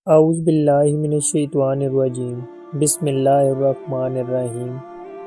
اعوذ باللہ من الشیطان الرجیم بسم اللہ الرحمن الرحیم۔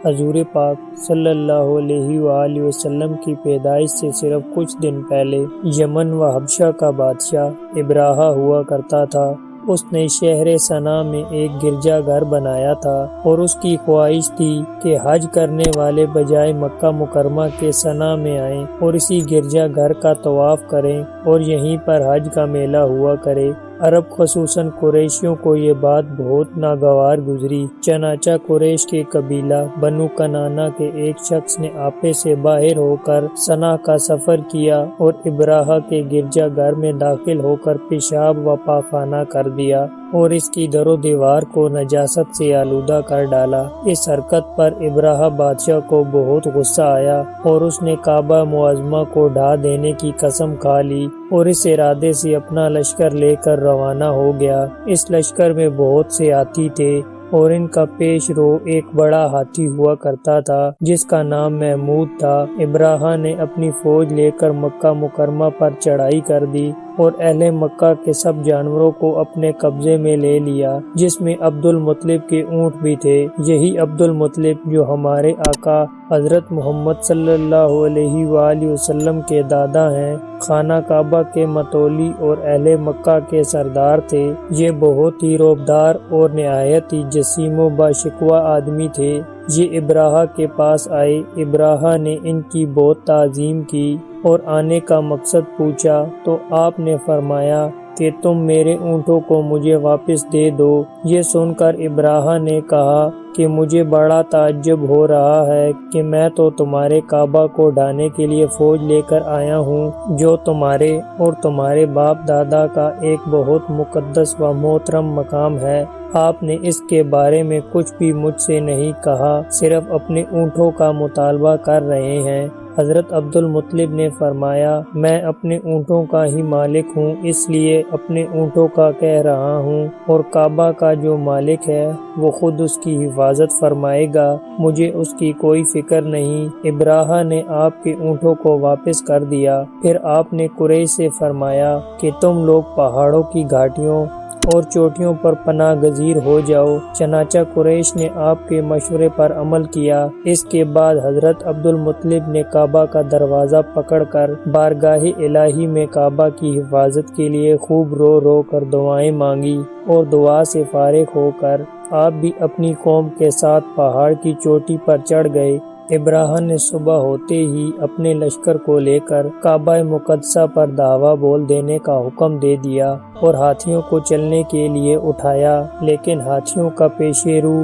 حضور پاک صلی اللہ علیہ وآلہ وسلم کی پیدائش سے صرف کچھ دن پہلے یمن و حبشہ کا بادشاہ ابراہہ ہوا کرتا تھا۔ اس نے شہر صنعاء میں ایک گرجا گھر بنایا تھا اور اس کی خواہش تھی کہ حج کرنے والے بجائے مکہ مکرمہ کے صنعاء میں آئیں اور اسی گرجا گھر کا طواف کریں اور یہیں پر حج کا میلہ ہوا کرے۔ عرب خصوصاً قریشیوں کو یہ بات بہت ناگوار گزری، چنانچہ قریش کے قبیلہ بنو کنانہ کے ایک شخص نے آپے سے باہر ہو کر صنعاء کا سفر کیا اور ابراہہ کے گرجا گھر میں داخل ہو کر پیشاب و پاخانہ کر دیا اور اس کی در و دیوار کو نجاست سے آلودہ کر ڈالا۔ اس حرکت پر ابراہہ بادشاہ کو بہت غصہ آیا اور اس نے کعبہ معظمہ کو ڈھا دینے کی قسم کھا لی اور اس ارادے سے اپنا لشکر لے کر روانہ ہو گیا۔ اس لشکر میں بہت سے ہاتھی تھے اور ان کا پیش رو ایک بڑا ہاتھی ہوا کرتا تھا جس کا نام محمود تھا۔ ابراہہ نے اپنی فوج لے کر مکہ مکرمہ پر چڑھائی کر دی اور اہل مکہ کے سب جانوروں کو اپنے قبضے میں لے لیا، جس میں عبد المطلب کے اونٹ بھی تھے۔ یہی عبد المطلب جو ہمارے آقا حضرت محمد صلی اللہ علیہ وآلہ وسلم کے دادا ہیں، خانہ کعبہ کے متولی اور اہل مکہ کے سردار تھے۔ یہ بہت ہی روبدار اور نہایت ہی جسیم و باشکوہ آدمی تھے۔ یہ ابراہہ کے پاس آئے۔ ابراہہ نے ان کی بہت تعظیم کی اور آنے کا مقصد پوچھا تو آپ نے فرمایا کہ تم میرے اونٹوں کو مجھے واپس دے دو۔ یہ سن کر ابراہہ نے کہا کہ مجھے بڑا تعجب ہو رہا ہے کہ میں تو تمہارے کعبہ کو ڈھانے کے لیے فوج لے کر آیا ہوں، جو تمہارے اور تمہارے باپ دادا کا ایک بہت مقدس و محترم مقام ہے۔ آپ نے اس کے بارے میں کچھ بھی مجھ سے نہیں کہا، صرف اپنے اونٹوں کا مطالبہ کر رہے ہیں۔ حضرت عبد المطلب نے فرمایا، میں اپنے اونٹوں کا ہی مالک ہوں، اس لیے اپنے اونٹوں کا کہہ رہا ہوں، اور کعبہ کا جو مالک ہے وہ خود اس کی حفاظت فرمائے گا، مجھے اس کی کوئی فکر نہیں۔ ابراہہ نے آپ کے اونٹوں کو واپس کر دیا۔ پھر آپ نے قریش سے فرمایا کہ تم لوگ پہاڑوں کی گھاٹیوں اور چوٹیوں پر پناہ گزیر ہو جاؤ۔ چنانچہ قریش نے آپ کے مشورے پر عمل کیا۔ اس کے بعد حضرت عبد المطلب نے کعبہ کا دروازہ پکڑ کر بارگاہ الہی میں کعبہ کی حفاظت کے لیے خوب رو رو کر دعائیں مانگی، اور دعا سے فارغ ہو کر آپ بھی اپنی قوم کے ساتھ پہاڑ کی چوٹی پر چڑھ گئے۔ ابراہہ نے صبح ہوتے ہی اپنے لشکر کو لے کر کعبہ مقدسہ پر دعویٰ بول دینے کا حکم دے دیا اور ہاتھیوں کو چلنے کے لیے اٹھایا، لیکن ہاتھیوں کا پیش رو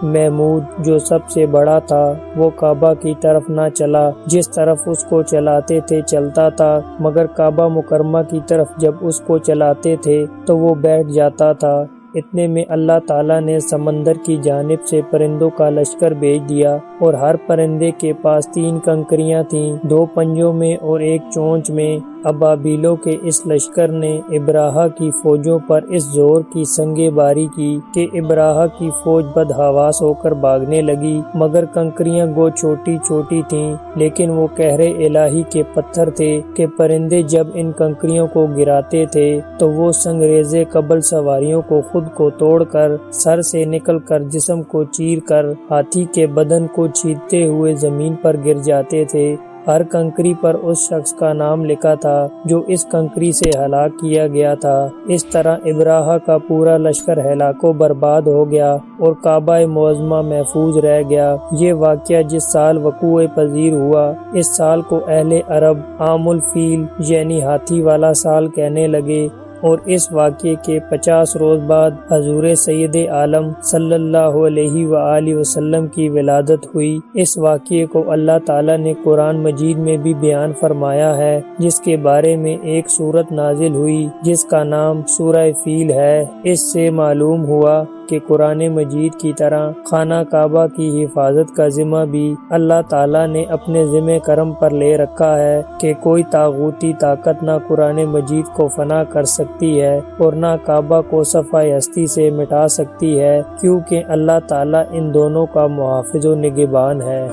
محمود جو سب سے بڑا تھا وہ کعبہ کی طرف نہ چلا، جس طرف اس کو چلاتے تھے چلتا تھا، مگر کعبہ مکرمہ کی طرف جب اس کو چلاتے تھے تو وہ بیٹھ جاتا تھا۔ اتنے میں اللہ تعالیٰ نے سمندر کی جانب سے پرندوں کا لشکر بھیج دیا، اور ہر پرندے کے پاس 3 کنکریاں تھیں، 2 پنجوں میں اور 1 چونچ میں۔ ابابیلوں کے اس لشکر نے ابراہہ کی فوجوں پر اس زور کی سنگے باری کی کہ ابراہہ کی فوج بدحواس ہو کر بھاگنے لگی، مگر کنکریاں گو چھوٹی چھوٹی تھیں، لیکن وہ قہر الہی کے پتھر تھے کہ پرندے جب ان کنکریوں کو گراتے تھے تو وہ سنگریزے قبل سواریوں کو خود کو توڑ کر سر سے نکل کر جسم کو چیر کر ہاتھی کے بدن کو چھیدتے ہوئے زمین پر گر جاتے تھے۔ ہر کنکری پر اس شخص کا نام لکھا تھا جو اس کنکری سے ہلاک کیا گیا تھا۔ اس طرح ابراہہ کا پورا لشکر ہلاک و برباد ہو گیا اور کعبہ معظمہ محفوظ رہ گیا۔ یہ واقعہ جس سال وقوع پذیر ہوا، اس سال کو اہل عرب عام الفیل یعنی ہاتھی والا سال کہنے لگے، اور اس واقعے کے 50 روز بعد حضور سید عالم صلی اللہ علیہ وآلہ وسلم کی ولادت ہوئی۔ اس واقعے کو اللہ تعالیٰ نے قرآن مجید میں بھی بیان فرمایا ہے، جس کے بارے میں ایک سورت نازل ہوئی جس کا نام سورہ فیل ہے۔ اس سے معلوم ہوا کہ قرآن مجید کی طرح خانہ کعبہ کی حفاظت کا ذمہ بھی اللہ تعالیٰ نے اپنے ذمہ کرم پر لے رکھا ہے، کہ کوئی طاغوتی طاقت نہ قرآن مجید کو فنا کر سکتی ہے اور نہ کعبہ کو صفحہ ہستی سے مٹا سکتی ہے، کیونکہ اللہ تعالیٰ ان دونوں کا محافظ و نگہبان ہے۔